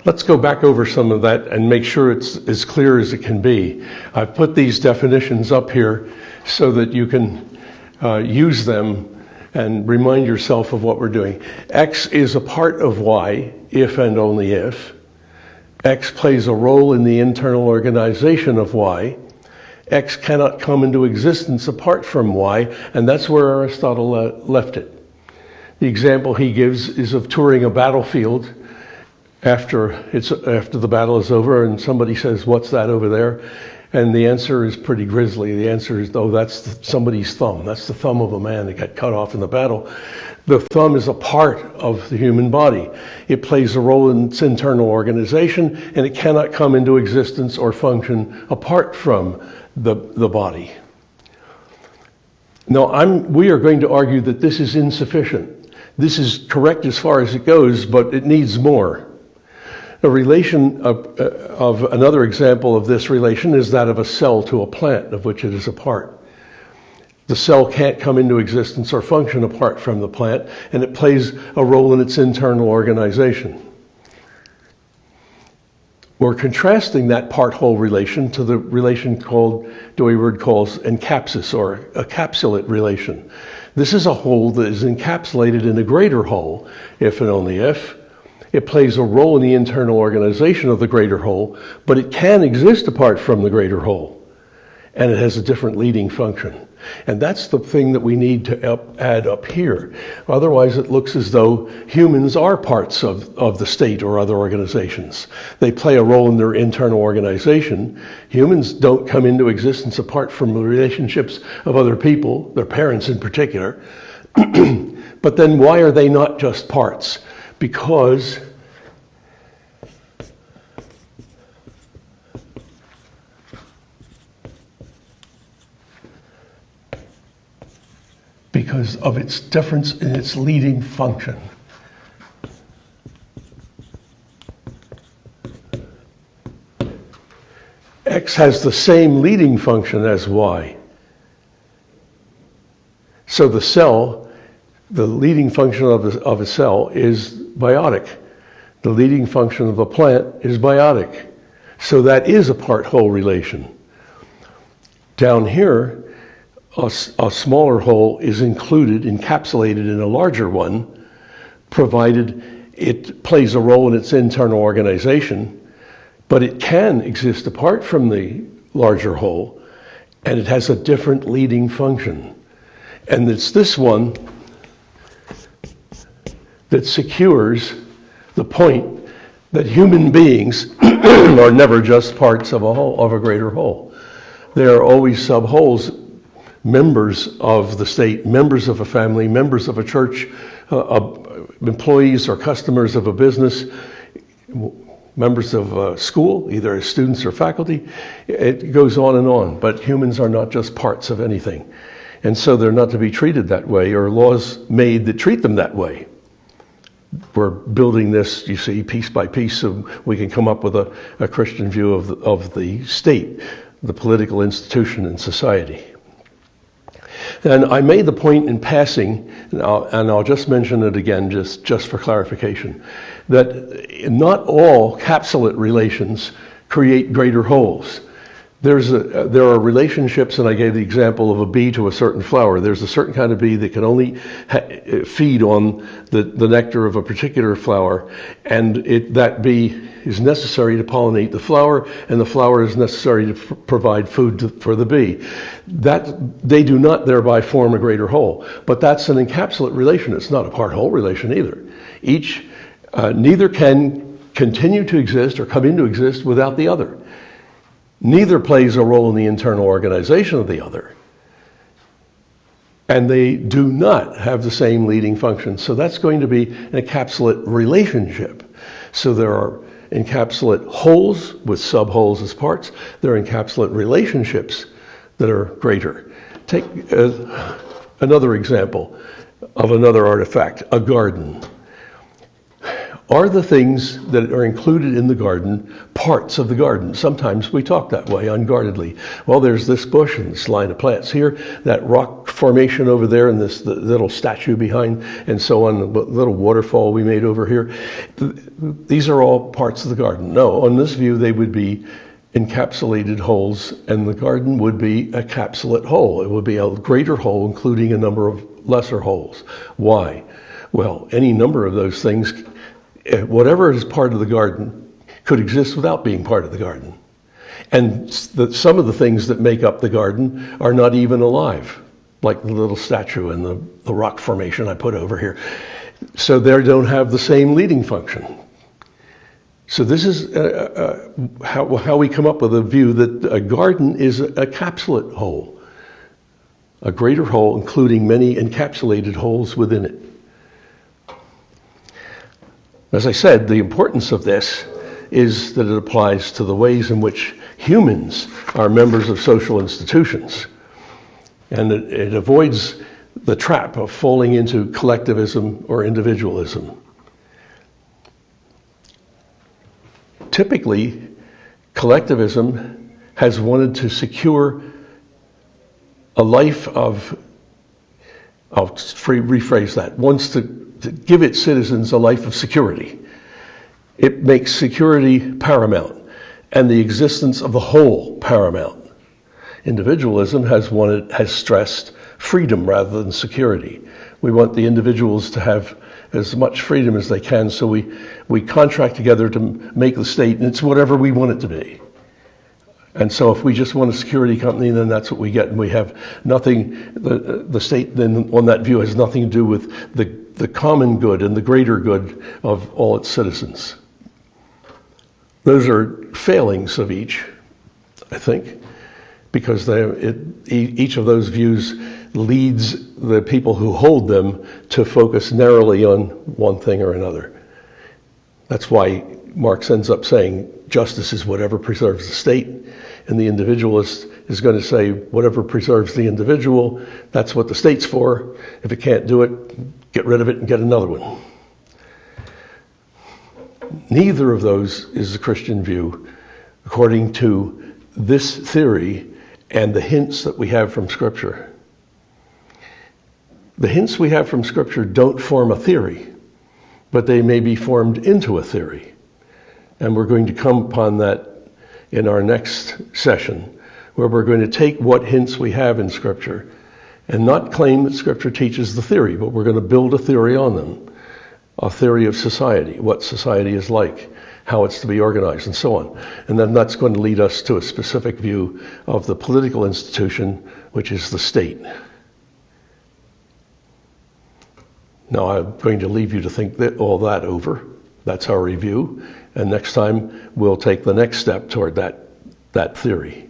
Let's go back over some of that and make sure it's as clear as it can be. I've put these definitions up here so that you can use them and remind yourself of what we're doing. X is a part of Y if and only if. X plays a role in the internal organization of Y. X cannot come into existence apart from Y, and that's where Aristotle left it. The example he gives is of touring a battlefield after the battle is over, and somebody says, "What's that over there?" And the answer is pretty grisly. The answer is, "Oh, that's somebody's thumb. That's the thumb of a man that got cut off in the battle." The thumb is a part of the human body. It plays a role in its internal organization, and it cannot come into existence or function apart from the body. Now, we are going to argue that this is insufficient. This is correct as far as it goes, but it needs more. A relation of another example of this relation is that of a cell to a plant, of which it is a part. The cell can't come into existence or function apart from the plant, and it plays a role in its internal organization. We're contrasting that part-whole relation to the relation Dooyeweerd calls encapsis, or a capsulate relation. This is a whole that is encapsulated in a greater whole, if and only if. It plays a role in the internal organization of the greater whole, but it can exist apart from the greater whole, and it has a different leading function. And that's the thing that we need to add up here. Otherwise, it looks as though humans are parts of the state or other organizations. They play a role in their internal organization. Humans don't come into existence apart from the relationships of other people, their parents in particular. But then why are they not just parts? Because of its difference in its leading function. X has the same leading function as Y. So the cell, the leading function of a cell is biotic. The leading function of a plant is biotic. So that is a part-whole relation. Down here, a smaller whole is included, encapsulated in a larger one, provided it plays a role in its internal organization, but it can exist apart from the larger whole, and it has a different leading function. And it's this one that secures the point that human beings are never just parts of a whole, of a greater whole. They are always sub-wholes, members of the state, members of a family, members of a church, employees or customers of a business, members of a school, either as students or faculty. It goes on and on, but humans are not just parts of anything. And so they're not to be treated that way, or laws made that treat them that way. We're building this, you see, piece by piece, so we can come up with a Christian view of the state, the political institution and society. And I made the point in passing, and I'll just mention it again just for clarification, that not all capsulate relations create greater wholes. There are relationships, and I gave the example of a bee to a certain flower. There's a certain kind of bee that can only feed on the nectar of a particular flower, and that bee is necessary to pollinate the flower, and the flower is necessary to provide food for the bee. That they do not thereby form a greater whole, but that's an encapsulate relation. It's not a part-whole relation either. Neither can continue to exist or come into exist without the other. Neither plays a role in the internal organization of the other. And they do not have the same leading function. So that's going to be an encapsulate relationship. So there are encapsulate wholes with sub-wholes as parts. There are encapsulate relationships that are greater. Take another example of another artifact, a garden. Are the things that are included in the garden parts of the garden? Sometimes we talk that way, unguardedly. Well, there's this bush and this line of plants here, that rock formation over there, and this the little statue behind, and so on, the little waterfall we made over here. These are all parts of the garden. No, on this view, they would be encapsulated wholes, and the garden would be a capsulate whole. It would be a greater whole, including a number of lesser wholes. Why? Well, any number of those things, whatever is part of the garden, could exist without being part of the garden. And some of the things that make up the garden are not even alive, like the little statue and the rock formation I put over here. So they don't have the same leading function. So this is how we come up with a view that a garden is a capsulate whole, a greater whole, including many encapsulated wholes within it. As I said, the importance of this is that it applies to the ways in which humans are members of social institutions. And it avoids the trap of falling into collectivism or individualism. Typically, collectivism has wanted to secure a life of, I'll rephrase that, wants to give its citizens a life of security. It makes security paramount and the existence of the whole paramount. Individualism has stressed freedom rather than security. We want the individuals to have as much freedom as they can, so we contract together to make the state, and it's whatever we want it to be. And so if we just want a security company, then that's what we get, and we have nothing, the state then on that view has nothing to do with the common good and the greater good of all its citizens. Those are failings of each, I think, because each of those views leads the people who hold them to focus narrowly on one thing or another. That's why Marx ends up saying justice is whatever preserves the state, and the individualist is going to say whatever preserves the individual, that's what the state's for. If it can't do it, get rid of it and get another one. Neither of those is the Christian view, according to this theory and the hints that we have from Scripture. The hints we have from Scripture don't form a theory, but they may be formed into a theory. And we're going to come upon that in our next session, where we're going to take what hints we have in Scripture and not claim that Scripture teaches the theory, but we're going to build a theory on them, a theory of society, what society is like, how it's to be organized, and so on. And then that's going to lead us to a specific view of the political institution, which is the state. Now I'm going to leave you to think all that over. That's our review. And next time we'll take the next step toward that theory.